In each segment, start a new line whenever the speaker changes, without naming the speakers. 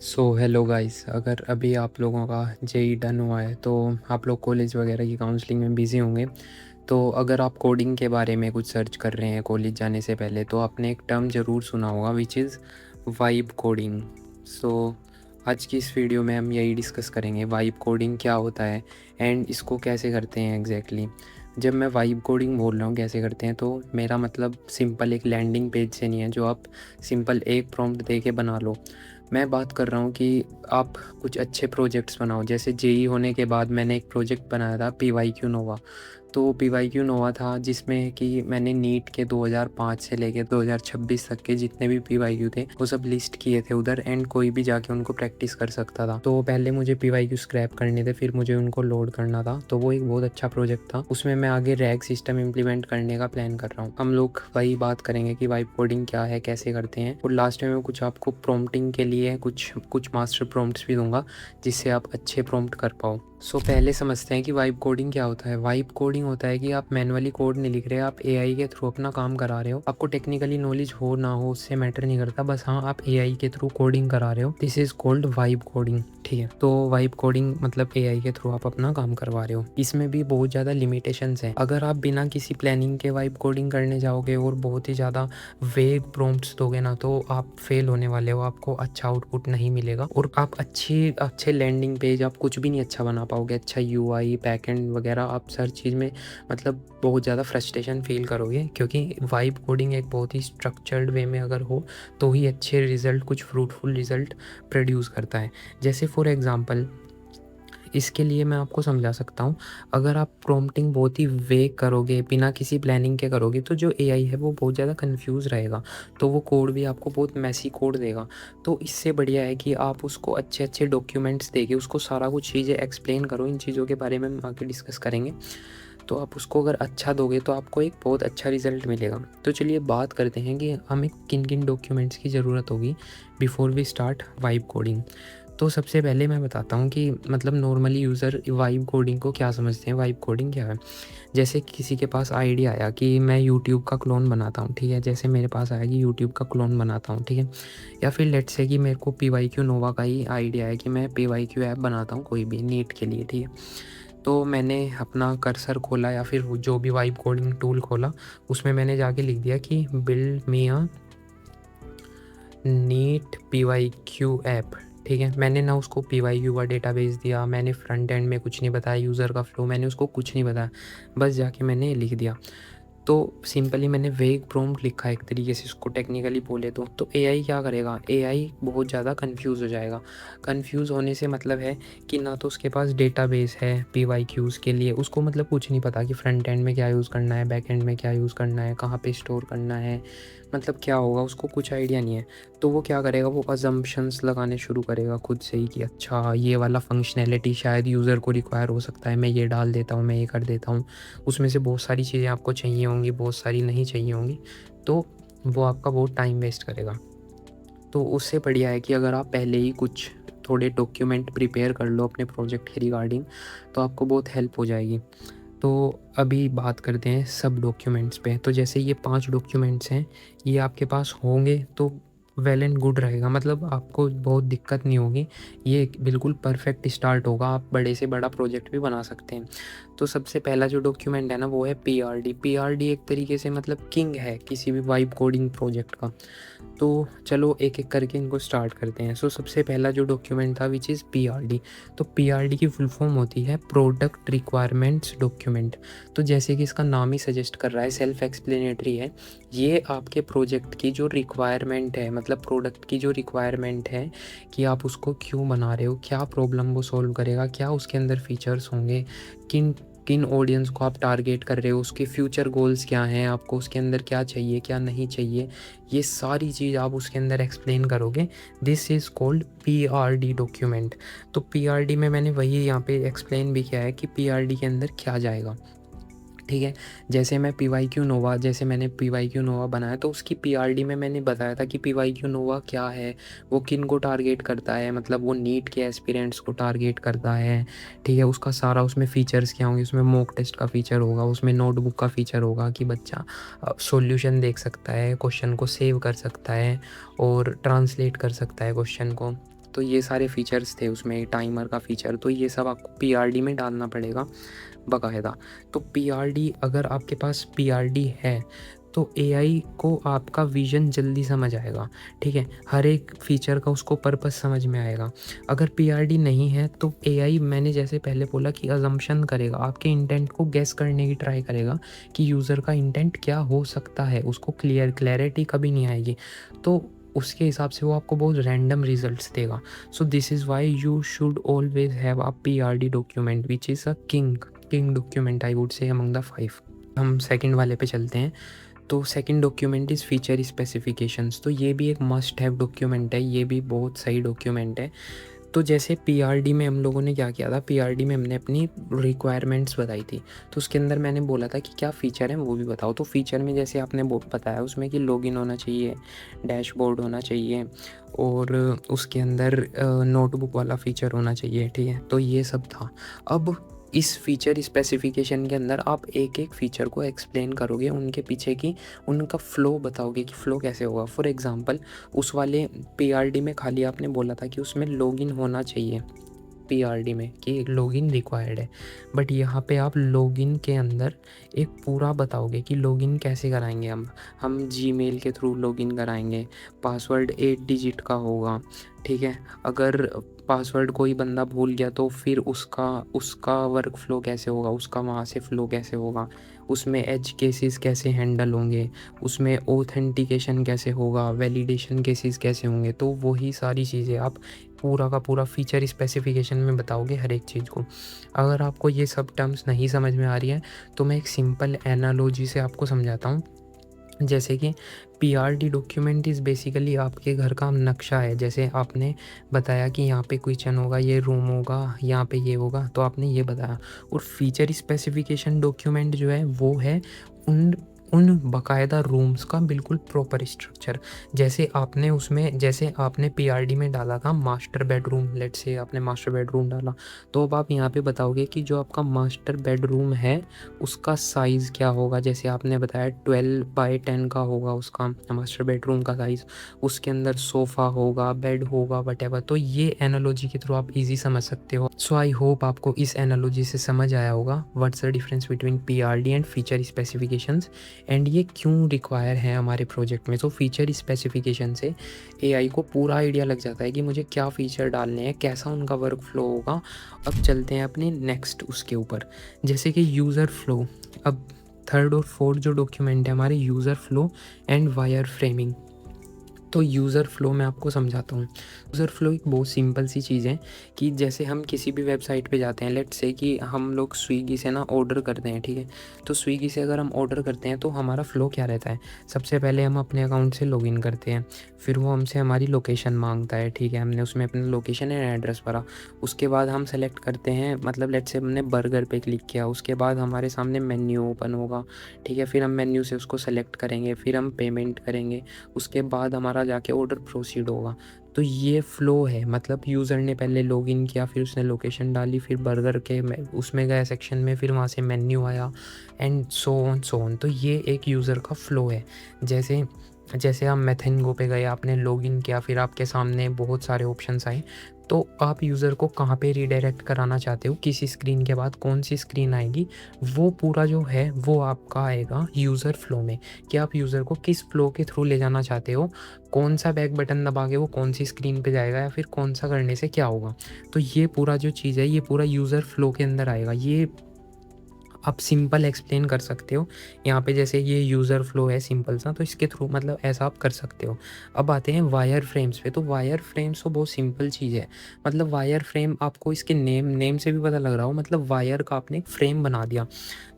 Hello guys, अगर अभी आप लोगों का जेई डन हुआ है तो आप लोग कॉलेज वगैरह की काउंसलिंग में बिज़ी होंगे। तो अगर आप कोडिंग के बारे में कुछ सर्च कर रहे हैं कॉलेज जाने से पहले, तो आपने एक टर्म ज़रूर सुना होगा विच इज़ वाइब कोडिंग। सो आज की इस वीडियो में हम यही डिस्कस करेंगे वाइब कोडिंग क्या होता है एंड इसको कैसे करते हैं एग्जैक्टली। जब मैं वाइब कोडिंग बोल रहा हूँ कैसे करते हैं, तो मेरा मतलब सिंपल एक लैंडिंग पेज से नहीं है जो आप सिंपल एक प्रॉम्प्ट दे के बना लो। मैं बात कर रहा हूँ कि आप कुछ अच्छे प्रोजेक्ट्स बनाओ। जैसे जेई होने के बाद मैंने एक प्रोजेक्ट बनाया था PYQ नोवा। तो PYQ नोवा था जिसमें कि मैंने नीट के 2005 से लेकर 2026 तक के जितने भी PYQ थे वो सब लिस्ट किए थे उधर, एंड कोई भी जाके उनको प्रैक्टिस कर सकता था। तो पहले मुझे PYQ स्क्रैप करने थे, फिर मुझे उनको लोड करना था। तो वो एक बहुत अच्छा प्रोजेक्ट था। उसमें मैं आगे रैग सिस्टम इम्प्लीमेंट करने का प्लान कर रहा हूँ। हम लोग वही बात करेंगे कि वाइब कोडिंग क्या है, कैसे करते हैं, और लास्ट में मैं कुछ आपको प्रॉम्प्टिंग के लिए कुछ मास्टर प्रॉम्प्ट्स भी दूंगा जिससे आप अच्छे प्रॉम्प्ट कर पाओ। पहले समझते हैं कि वाइब कोडिंग क्या होता है। वाइब कोडिंग होता है कि आप मैनुअली कोड नहीं लिख रहे, आप एआई के थ्रू अपना काम करा रहे हो। आपको टेक्निकली नॉलेज हो ना हो उससे मैटर नहीं करता, बस हाँ आप एआई के थ्रू कोडिंग करा रहे हो। This is called vibe coding. ठीक है, तो वाइब कोडिंग मतलब एआई के थ्रू आप अपना काम करवा रहे हो। इसमें भी बहुत ज़्यादा लिमिटेशंस हैं। अगर आप बिना किसी प्लानिंग के वाइब कोडिंग करने जाओगे और बहुत ही ज़्यादा वेग प्रॉम्प्ट्स दोगे ना, तो आप फेल होने वाले हो, आपको अच्छा आउटपुट नहीं मिलेगा और आप अच्छे लैंडिंग पेज आप कुछ भी नहीं अच्छा बना पाओगे। अच्छा यूआई बैकएंड वगैरह आप हर चीज़ में मतलब बहुत ज़्यादा फ्रस्ट्रेशन फील करोगे, क्योंकि वाइब कोडिंग एक बहुत ही स्ट्रक्चर्ड वे में अगर हो तो ही अच्छे रिजल्ट, कुछ फ्रूटफुल रिजल्ट प्रोड्यूस करता है। जैसे फॉर एग्जांपल इसके लिए मैं आपको समझा सकता हूँ। अगर आप प्रॉम्प्टिंग बहुत ही वेग करोगे, बिना किसी प्लानिंग के करोगे, तो जो एआई है वो बहुत ज़्यादा कंफ्यूज रहेगा, तो वो कोड भी आपको बहुत मैसी कोड देगा। तो इससे बढ़िया है कि आप उसको अच्छे अच्छे डॉक्यूमेंट्स देके उसको सारा कुछ चीज़ें एक्सप्लेन करो। इन चीज़ों के बारे में हम आगे डिस्कस करेंगे। तो आप उसको अगर अच्छा दोगे तो आपको एक बहुत अच्छा रिजल्ट मिलेगा। तो चलिए बात करते हैं कि हमें किन किन डॉक्यूमेंट्स की ज़रूरत होगी before we start vibe coding. तो सबसे पहले मैं बताता हूँ कि मतलब नॉर्मली यूज़र वाइब कोडिंग को क्या समझते हैं, वाइब कोडिंग क्या है। जैसे किसी के पास आइडिया आया कि मैं यूट्यूब का क्लोन बनाता हूँ, ठीक है, जैसे मेरे पास आया कि यूट्यूब का क्लोन बनाता हूँ, ठीक है। या फिर लेट्स से कि मेरे को PYQ नोवा का ही आइडिया है कि मैं PYQ ऐप बनाता हूँ कोई भी नीट के लिए, ठीक है। तो मैंने अपना कर्सर खोला या फिर जो भी वाइब कोडिंग टूल खोला, उसमें मैंने जाके लिख दिया कि build me a neat PYQ app. ठीक है, मैंने ना उसको PYQ का डेटाबेस दिया, मैंने फ्रंट एंड में कुछ नहीं बताया, यूज़र का फ्लो मैंने उसको कुछ नहीं बताया, बस जाके मैंने लिख दिया। तो सिंपली मैंने वेग प्रॉम्प्ट लिखा एक तरीके से, इसको टेक्निकली बोले तो एआई क्या करेगा, एआई बहुत ज़्यादा कंफ्यूज हो जाएगा। कंफ्यूज होने से मतलब है कि ना तो उसके पास डेटाबेस है PYQs के लिए, उसको मतलब कुछ नहीं पता कि फ्रंट एंड में क्या यूज़ करना है, बैक एंड में क्या यूज़ करना है, कहाँ पे स्टोर करना है, मतलब क्या होगा उसको कुछ आइडिया नहीं है। तो वो क्या करेगा, वो अजम्पशंस लगाने शुरू करेगा खुद से ही कि अच्छा ये वाला फंक्शनैलिटी शायद यूज़र को रिक्वायर हो सकता है, मैं ये डाल देता हूँ, मैं ये कर देता हूँ। उसमें से बहुत सारी चीज़ें आपको चाहिए होंगी, बहुत सारी नहीं चाहिए होंगी, तो वो आपका बहुत टाइम वेस्ट करेगा। तो उससे बढ़िया है कि अगर आप पहले ही कुछ थोड़े डॉक्यूमेंट प्रिपेयर कर लो अपने प्रोजेक्ट के रिगार्डिंग, तो आपको बहुत हेल्प हो जाएगी। तो अभी बात करते हैं सब डॉक्यूमेंट्स पे। तो जैसे ये 5 डॉक्यूमेंट्स हैं, ये आपके पास होंगे तो वेल एंड गुड रहेगा, मतलब आपको बहुत दिक्कत नहीं होगी। ये बिल्कुल परफेक्ट स्टार्ट होगा, आप बड़े से बड़ा प्रोजेक्ट भी बना सकते हैं। तो सबसे पहला जो डॉक्यूमेंट है ना वो है PRD। PRD एक तरीके से मतलब किंग है किसी भी वाइब कोडिंग प्रोजेक्ट का। तो चलो एक एक करके इनको स्टार्ट करते हैं। सबसे पहला जो डॉक्यूमेंट था विच इज़ PRD। तो PRD की फुल फॉर्म होती है प्रोडक्ट रिक्वायरमेंट्स डॉक्यूमेंट। तो जैसे कि इसका नाम ही सजेस्ट कर रहा है, सेल्फ एक्सप्लेनेटरी है। ये आपके प्रोजेक्ट की जो रिक्वायरमेंट है, मतलब प्रोडक्ट की जो रिक्वायरमेंट है कि आप उसको क्यों बना रहे हो, क्या प्रॉब्लम वो सॉल्व करेगा, क्या उसके अंदर फीचर्स होंगे, किन किन ऑडियंस को आप टारगेट कर रहे हो, उसके फ्यूचर गोल्स क्या हैं, आपको उसके अंदर क्या चाहिए क्या नहीं चाहिए, ये सारी चीज़ आप उसके अंदर एक्सप्लेन करोगे। This is called PRD document. तो PRD में मैंने वही यहाँ पे एक्सप्लेन भी किया है कि PRD के अंदर क्या जाएगा। ठीक है, जैसे मैंने PYQ नोवा बनाया तो उसकी PRD में मैंने बताया था कि PYQ नोवा क्या है, वो किन को टारगेट करता है, मतलब वो नीट के एस्पिरेंट्स को टारगेट करता है। ठीक है, उसका सारा उसमें फ़ीचर्स क्या होंगे, उसमें मॉक टेस्ट का फ़ीचर होगा, उसमें नोटबुक का फ़ीचर होगा कि बच्चा सॉल्यूशन देख सकता है, क्वेश्चन को सेव कर सकता है और ट्रांसलेट कर सकता है क्वेश्चन को। तो ये सारे फीचर्स थे उसमें, टाइमर का फीचर, तो ये सब आपको पीआरडी में डालना पड़ेगा बाकायदा। तो पीआरडी, अगर आपके पास पीआरडी है तो एआई को आपका विज़न जल्दी समझ आएगा, ठीक है? हर एक फ़ीचर का उसको पर्पस समझ में आएगा। अगर पीआरडी नहीं है तो एआई, मैंने जैसे पहले बोला कि अज़म्पशन करेगा, आपके इंटेंट को गेस करने की ट्राई करेगा कि यूज़र का इंटेंट क्या हो सकता है, उसको क्लैरिटी कभी नहीं आएगी। तो उसके हिसाब से वो आपको बहुत रैंडम रिजल्ट्स देगा। सो this is why you should always have a PRD document which is a king document I would say among the 5। हम सेकंड वाले पे चलते हैं। तो second document is feature specifications. तो ये भी एक मस्ट हैव डॉक्यूमेंट है, ये भी बहुत सही डॉक्यूमेंट है। तो जैसे पीआरडी में हम लोगों ने क्या किया था, पीआरडी में हमने अपनी रिक्वायरमेंट्स बताई थी, तो उसके अंदर मैंने बोला था कि क्या फ़ीचर है वो भी बताओ। तो फ़ीचर में जैसे आपने बताया उसमें कि लॉगिन होना चाहिए, डैशबोर्ड होना चाहिए, और उसके अंदर नोटबुक वाला फ़ीचर होना चाहिए, ठीक है? तो ये सब था। अब इस फीचर स्पेसिफिकेशन के अंदर आप एक एक फ़ीचर को एक्सप्लेन करोगे, उनके पीछे की उनका फ़्लो बताओगे कि फ़्लो कैसे होगा। फॉर एग्ज़ाम्पल, उस वाले पीआरडी में खाली आपने बोला था कि उसमें लॉगिन होना चाहिए, पीआरडी में कि लॉगिन रिक्वायर्ड है, बट यहाँ पे आप लॉगिन के अंदर एक पूरा बताओगे कि लॉगिन कैसे कराएंगे। हम जीमेल के थ्रू लॉगिन कराएंगे, पासवर्ड 8 डिजिट का होगा, ठीक है? अगर पासवर्ड कोई बंदा भूल गया तो फिर उसका वर्क फ्लो कैसे होगा, उसका वहाँ से फ़्लो कैसे होगा, उसमें एज केसेस कैसे हैंडल होंगे, उसमें ऑथेंटिकेशन कैसे होगा, वैलिडेशन केसेस कैसे होंगे। तो वही सारी चीज़ें आप पूरा का पूरा फीचर स्पेसिफिकेशन में बताओगे हर एक चीज़ को। अगर आपको ये सब टर्म्स नहीं समझ में आ रही है तो मैं एक सिंपल एनालॉजी से आपको समझाता हूँ। जैसे कि पीआरडी डॉक्यूमेंट इज़ बेसिकली आपके घर का नक्शा है। जैसे आपने बताया कि यहाँ पे किचन होगा, ये रूम होगा, यहाँ पे ये होगा, तो आपने ये बताया। और फीचर स्पेसिफिकेशन डॉक्यूमेंट जो है वो है उन उन बाकायदा रूम्स का बिल्कुल प्रॉपर स्ट्रक्चर। जैसे आपने पीआरडी में डाला था मास्टर बेडरूम, लेट्स से आपने मास्टर बेडरूम डाला, तो अब आप यहाँ पे बताओगे कि जो आपका मास्टर बेडरूम है उसका साइज़ क्या होगा। जैसे आपने बताया 12x10 का होगा उसका मास्टर बेडरूम का साइज़, उसके अंदर सोफ़ा होगा, बेड होगा, वटेवर। तो ये एनालॉजी के थ्रू आप इजी समझ सकते हो। सो आई होप आपको इस एनालॉजी से समझ आया होगा what's the difference between PRD and feature specifications, and ये क्यों रिक्वायर है हमारे प्रोजेक्ट में। तो फीचर स्पेसिफिकेशन से एआई को पूरा आइडिया लग जाता है कि मुझे क्या फ़ीचर डालने हैं, कैसा उनका वर्क फ्लो होगा। अब चलते हैं अपने नेक्स्ट उसके ऊपर, जैसे कि यूज़र फ्लो। अब थर्ड और फोर्थ जो डॉक्यूमेंट है हमारे, user flow and wire framing. तो यूज़र फ्लो मैं आपको समझाता हूँ। यूज़र फ्लो एक बहुत सिंपल सी चीज़ है कि जैसे हम किसी भी वेबसाइट पे जाते हैं, लेट्स से कि हम लोग स्विगी से ना ऑर्डर करते हैं, ठीक है? तो स्विगी से अगर हम ऑर्डर करते हैं तो हमारा फ़्लो क्या रहता है, सबसे पहले हम अपने अकाउंट से लॉगिन करते हैं, फिर वो हमसे हमारी लोकेशन मांगता है, ठीक है? हमने उसमें अपना लोकेशन एंड एड्रेस भरा, उसके बाद हम सेलेक्ट करते हैं, मतलब लेट्स से हमने बर्गर पे क्लिक किया, उसके बाद हमारे सामने मेन्यू ओपन होगा, ठीक है? फिर हम मेन्यू से उसको सेलेक्ट करेंगे, फिर हम पेमेंट करेंगे, उसके बाद हमारा जाके ऑर्डर प्रोसीड होगा। तो ये फ़्लो है, मतलब यूज़र ने पहले लॉगिन किया, फिर उसने लोकेशन डाली, फिर बर्गर के उसमें गया सेक्शन में, फिर वहाँ से मेन्यू आया, एंड सो ऑन। तो ये एक यूज़र का फ़्लो है। जैसे आप मैथेंगो पे गए, आपने लॉगिन किया, फिर आपके सामने बहुत सारे ऑप्शंस आए, तो आप यूज़र को कहाँ पे रीडायरेक्ट कराना चाहते हो, किसी स्क्रीन के बाद कौन सी स्क्रीन आएगी, वो पूरा जो है वो आपका आएगा यूज़र फ्लो में, कि आप यूज़र को किस फ्लो के थ्रू ले जाना चाहते हो, कौन सा बैक बटन दबा के वो कौन सी स्क्रीन पे जाएगा, या फिर कौन सा करने से क्या होगा। तो ये पूरा जो चीज़ है ये पूरा यूज़र फ्लो के अंदर आएगा। ये आप सिंपल एक्सप्लेन कर सकते हो यहाँ पे, जैसे ये यूज़र फ्लो है सिंपल सा, तो इसके थ्रू मतलब ऐसा आप कर सकते हो। अब आते हैं वायर फ्रेम्स पे। तो वायर फ्रेम्स तो बहुत सिंपल चीज़ है, मतलब वायर फ्रेम आपको इसके नेम से भी पता लग रहा हो, मतलब वायर का आपने एक फ्रेम बना दिया।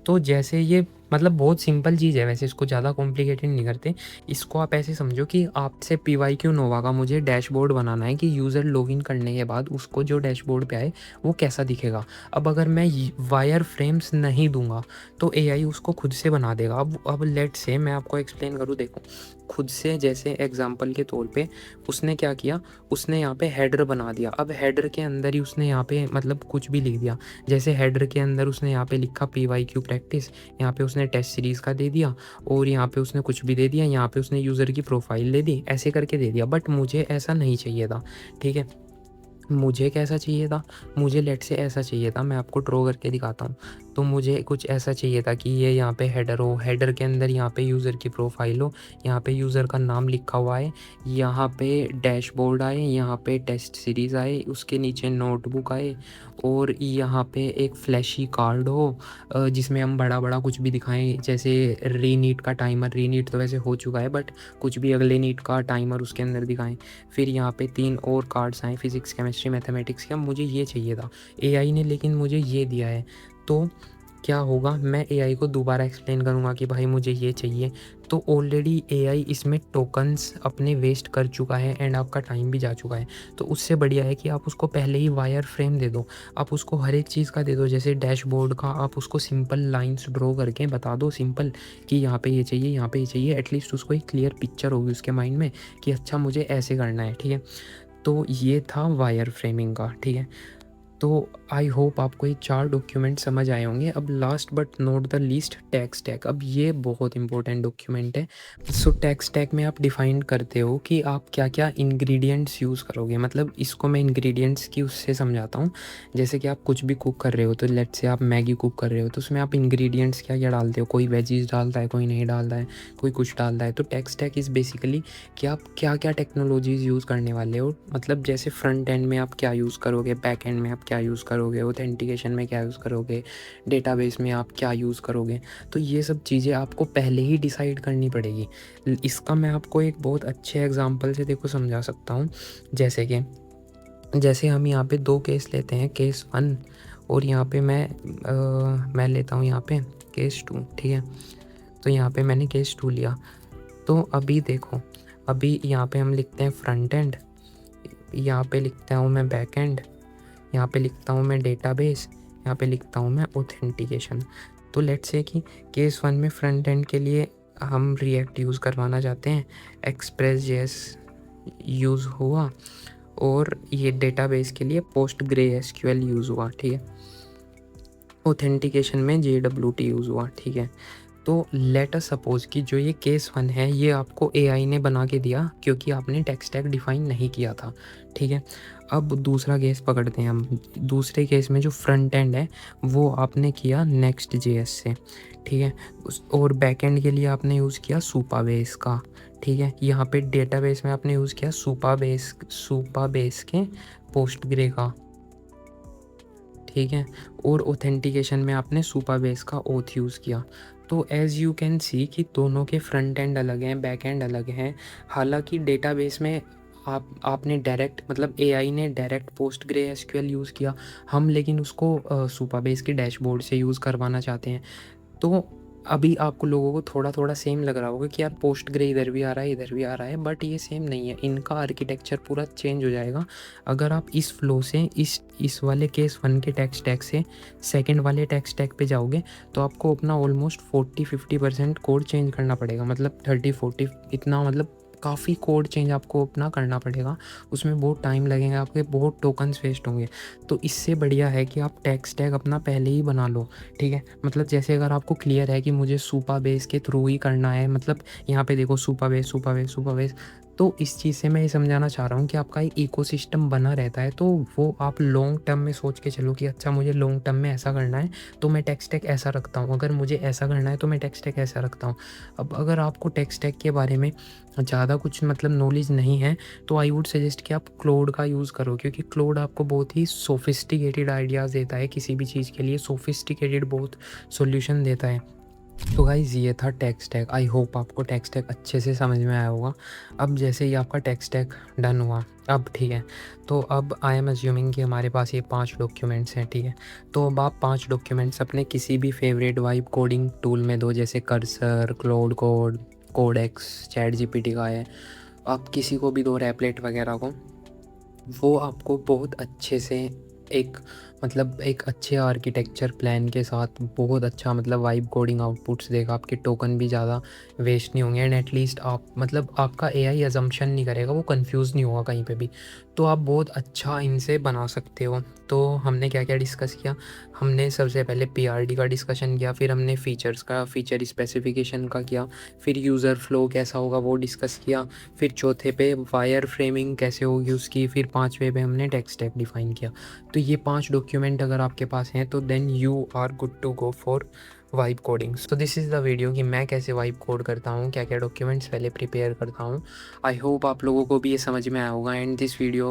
तो जैसे ये मतलब बहुत सिंपल चीज़ है, वैसे इसको ज़्यादा कॉम्प्लिकेटेड नहीं करते। इसको आप ऐसे समझो कि आपसे PYQ नोवा का मुझे डैशबोर्ड बनाना है कि यूज़र लॉगिन करने के बाद उसको जो डैशबोर्ड पे आए वो कैसा दिखेगा। अब अगर मैं वायर फ्रेम्स नहीं दूंगा तो एआई उसको खुद से बना देगा। अब लेट से मैं आपको एक्सप्लेन करूँ, देखो खुद से, जैसे एग्जांपल के तौर पे उसने क्या किया, उसने यहाँ पे हेडर बना दिया। अब हेडर के अंदर ही उसने यहाँ पे मतलब कुछ भी लिख दिया, जैसे हेडर के अंदर उसने यहाँ पे लिखा PYQ प्रैक्टिस, यहाँ पे उसने टेस्ट सीरीज़ का दे दिया, और यहाँ पे उसने कुछ भी दे दिया, यहाँ पे उसने यूज़र की प्रोफाइल दे दी, ऐसे करके दे दिया। बट मुझे ऐसा नहीं चाहिए था, ठीक है? मुझे कैसा चाहिए था? मुझे लेट्स से ऐसा चाहिए था, मैं आपको ड्रॉ करके दिखाता हूँ। तो मुझे कुछ ऐसा चाहिए था कि ये यहाँ पे हेडर हो, हेडर के अंदर यहाँ पे यूज़र की प्रोफ़ाइल हो, यहाँ पे यूज़र का नाम लिखा हुआ है, यहाँ पे डैशबोर्ड आए, यहाँ पे टेस्ट सीरीज़ आए, उसके नीचे नोटबुक आए और यहाँ पे एक फ्लैशी कार्ड हो जिसमें हम बड़ा-बड़ा कुछ भी दिखाएँ, जैसे रीनीट का टाइमर, रीनीट तो वैसे हो चुका है बट कुछ भी अगले नीट का टाइमर उसके अंदर दिखाएँ। फिर यहाँ पे 3 और कार्ड्स आए फिज़िक्स, केमिस्ट्री, मैथमेटिक्स के। अब मुझे ये चाहिए था, एआई ने लेकिन मुझे ये दिया है। तो क्या होगा, मैं एआई को दोबारा एक्सप्लेन करूँगा कि भाई मुझे ये चाहिए, तो ऑलरेडी एआई इसमें टोकन्स अपने वेस्ट कर चुका है एंड आपका टाइम भी जा चुका है। तो उससे बढ़िया है कि आप उसको पहले ही वायर फ्रेम दे दो, आप उसको हर एक चीज़ का दे दो। जैसे डैशबोर्ड का आप उसको सिंपल लाइन्स ड्रॉ करके बता दो सिंपल कि यहाँ पे ये चाहिए, यहाँ पे ये चाहिए। एटलीस्ट उसको एक क्लियर पिक्चर होगी उसके माइंड में कि अच्छा मुझे ऐसे करना है, ठीक है। तो ये था वायर फ्रेमिंग का, ठीक है। तो आई होप आपको ये 4 डॉक्यूमेंट समझ आए होंगे। अब last but not the least tech stack, अब ये बहुत इंपॉर्टेंट डॉक्यूमेंट है। सो टेक स्टैक में आप डिफ़ाइन करते हो कि आप क्या-क्या इंग्रीडिएंट्स यूज़ करोगे। मतलब इसको मैं इंग्रीडिएंट्स की उससे समझाता हूँ। जैसे कि आप कुछ भी कुक कर रहे हो, तो लेट्स से आप मैगी कुक कर रहे हो, तो उसमें आप इंग्रीडिएंट्स क्या-क्या डालते हो। कोई वेजीज़ डालता है, कोई नहीं डालता है, कोई कुछ डालता है। तो टेक स्टैक इज़ बेसिकली कि आप क्या-क्या टेक्नोलॉजीज़ यूज़ करने वाले हो। मतलब जैसे फ्रंट एंड में आप क्या यूज़ करोगे, बैक एंड में आप क्या यूज़ करोगे, ऑथेंटिकेशन में क्या यूज़ करोगे, डेटाबेस में आप क्या यूज़ करोगे। तो ये सब चीज़ें आपको पहले ही डिसाइड करनी पड़ेगी। इसका मैं आपको एक बहुत अच्छे एग्जांपल से देखो समझा सकता हूँ। जैसे हम यहाँ पे 2 केस लेते हैं, केस 1 और यहाँ पे मैं लेता हूँ यहाँ पे केस 2, ठीक है। तो यहाँ पे मैंने केस 2 लिया। तो अभी देखो, अभी यहाँ पे हम लिखते हैं फ्रंट एंड, यहाँ पे लिखता हूँ मैं बैक एंड, यहाँ पे लिखता हूँ मैं डेटाबेस, यहाँ पे लिखता हूँ मैं ऑथेंटिकेशन। तो लेट्स से कि केस 1 में फ्रंट एंड के लिए हम रिएक्ट यूज़ करवाना चाहते हैं, एक्सप्रेस जेएस यूज़ हुआ और ये डेटाबेस के लिए पोस्ट ग्रे एसक्यूएल यूज़ हुआ, ठीक है। ऑथेंटिकेशन में जेडब्ल्यूटी यूज़ हुआ, ठीक है। तो लेट अस सपोज़ कि जो ये केस 1 है ये आपको एआई ने बना के दिया क्योंकि आपने टेक स्टैक डिफ़ाइन नहीं किया था, ठीक है। अब दूसरा केस पकड़ते हैं हम। दूसरे केस में जो फ्रंट एंड है वो आपने किया नेक्स्ट जेएस से, ठीक है। और बैक एंड के लिए आपने यूज़ किया सुपाबेस का, ठीक है। यहाँ पे डेटाबेस में आपने यूज़ किया सुपाबेस के पोस्टग्रे का, ठीक है। और ऑथेंटिकेशन में आपने सुपाबेस का ओथ यूज़ किया। तो एज़ यू कैन सी कि दोनों के फ्रंट एंड अलग हैं, बैक एंड अलग हैं। हालांकि डेटाबेस में आपने डायरेक्ट, मतलब एआई ने direct post grey SQL use किया, हम लेकिन उसको सुपाबेस के डैशबोर्ड से यूज़ करवाना चाहते हैं। तो अभी आपको लोगों को थोड़ा-थोड़ा सेम लग रहा होगा कि यार पोस्ट ग्रे इधर भी आ रहा है, इधर भी आ रहा है, बट ये सेम नहीं है। इनका आर्किटेक्चर पूरा चेंज हो जाएगा। अगर आप इस फ्लो से इस वाले केस 1 के टेक स्टैक से सेकंड वाले टेक स्टैक पे जाओगे तो आपको अपना ऑलमोस्ट 40-50% कोड चेंज करना पड़ेगा। मतलब 30-40 इतना, मतलब काफ़ी कोड चेंज आपको अपना करना पड़ेगा। उसमें बहुत टाइम लगेगा, आपके बहुत टोकन्स वेस्ट होंगे। तो इससे बढ़िया है कि आप टेक स्टैक अपना पहले ही बना लो, ठीक है। मतलब जैसे अगर आपको क्लियर है कि मुझे सुपाबेस के थ्रू ही करना है, मतलब यहाँ पे देखो सुपाबेस, तो इस चीज़ से मैं ये समझाना चाह रहा हूँ कि आपका एक इकोसिस्टम बना रहता है। तो वो आप लॉन्ग टर्म में सोच के चलो कि अच्छा मुझे लॉन्ग टर्म में ऐसा करना है तो मैं टेक स्टैक ऐसा रखता हूँ, अगर मुझे ऐसा करना है तो मैं टेक स्टैक ऐसा रखता हूँ। अब अगर आपको टेक स्टैक के बारे में ज़्यादा कुछ मतलब नॉलेज नहीं है तो आई वुड सजेस्ट कि आप क्लोड का यूज़ करो, क्योंकि क्लोड आपको बहुत ही सोफिस्टिकेटेड आइडियाज़ देता है, किसी भी चीज़ के लिए सोफिस्टिकेटेड बहुत सॉल्यूशन देता है। तो गाइज़ ये था टेक स्टैक। आई होप आपको टेक स्टैक अच्छे से समझ में आया होगा। अब जैसे ही आपका टेक स्टैक डन हुआ, अब ठीक है, तो अब आई एम अज्यूमिंग कि हमारे पास ये 5 डॉक्यूमेंट्स हैं, ठीक है। तो अब आप 5 डॉक्यूमेंट्स अपने किसी भी फेवरेट वाइब कोडिंग टूल में दो, जैसे Cursor, Claude Code, Codex, Chat GPT का है। आप किसी को भी दो, रैपलेट वगैरह को, वो आपको बहुत अच्छे से एक मतलब एक अच्छे आर्किटेक्चर प्लान के साथ बहुत अच्छा मतलब वाइब कोडिंग आउटपुट्स देगा। आपके टोकन भी ज़्यादा वेस्ट नहीं होंगे एंड एटलीस्ट आप मतलब आपका एआई अजम्पशन नहीं करेगा, वो कंफ्यूज नहीं होगा कहीं पे भी। तो आप बहुत अच्छा इनसे बना सकते हो। तो हमने क्या क्या डिस्कस किया, हमने सबसे पहले पीआरडी का डिस्कशन किया, फिर हमने फीचर्स का फीचर स्पेसिफिकेशन का किया, फिर यूज़र फ्लो कैसा होगा वो डिस्कस किया, फिर चौथे पे वायर फ्रेमिंग कैसे होगी उसकी, फिर पाँचवें पे हमने टेक स्टैक डिफ़ाइन किया। तो ये 5 डॉक्यूमेंट अगर आपके पास हैं तो then you are good to go for vibe coding. So this is the video कि मैं कैसे वाइब कोड करता हूँ, क्या क्या डॉक्यूमेंट्स पहले प्रिपेयर करता हूँ। आई होप आप लोगों को भी ये समझ में आया होगा and this video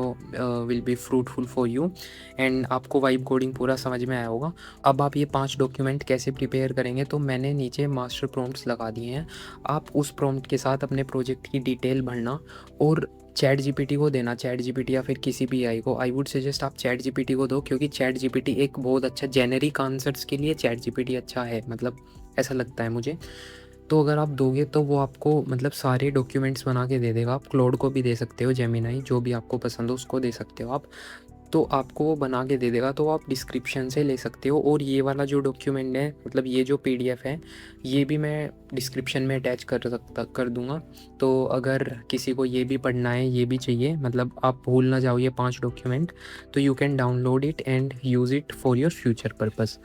will be fruitful for you and आपको वाइब कोडिंग पूरा समझ में आया होगा। अब आप ये 5 डॉक्यूमेंट कैसे प्रिपेयर करेंगे, तो मैंने नीचे मास्टर प्रॉम्प्ट्स लगा दिए हैं। आप उस प्रॉम्प्ट के साथ अपने प्रोजेक्ट की डिटेल भरना और चैट जीपीटी को देना। चैट जीपीटी या फिर किसी भी एआई को, आई वुड सजेस्ट आप चैट जीपीटी को दो, क्योंकि चैट जीपीटी एक बहुत अच्छा जेनेरिक आंसर्स के लिए चैट जीपीटी अच्छा है, मतलब ऐसा लगता है मुझे। तो अगर आप दोगे तो वो आपको मतलब सारे डॉक्यूमेंट्स बना के दे देगा। आप क्लोड को भी दे सकते हो, जेमिनाई जो भी आपको पसंद हो उसको दे सकते हो आप। तो आपको वो बना के दे देगा, तो आप डिस्क्रिप्शन से ले सकते हो। और ये वाला जो डॉक्यूमेंट है मतलब ये जो पीडीएफ है ये भी मैं डिस्क्रिप्शन में अटैच कर दूंगा। तो अगर किसी को ये भी पढ़ना है, ये भी चाहिए, मतलब आप भूल ना जाओ ये 5 डॉक्यूमेंट, तो you can download it and use it for your future purpose.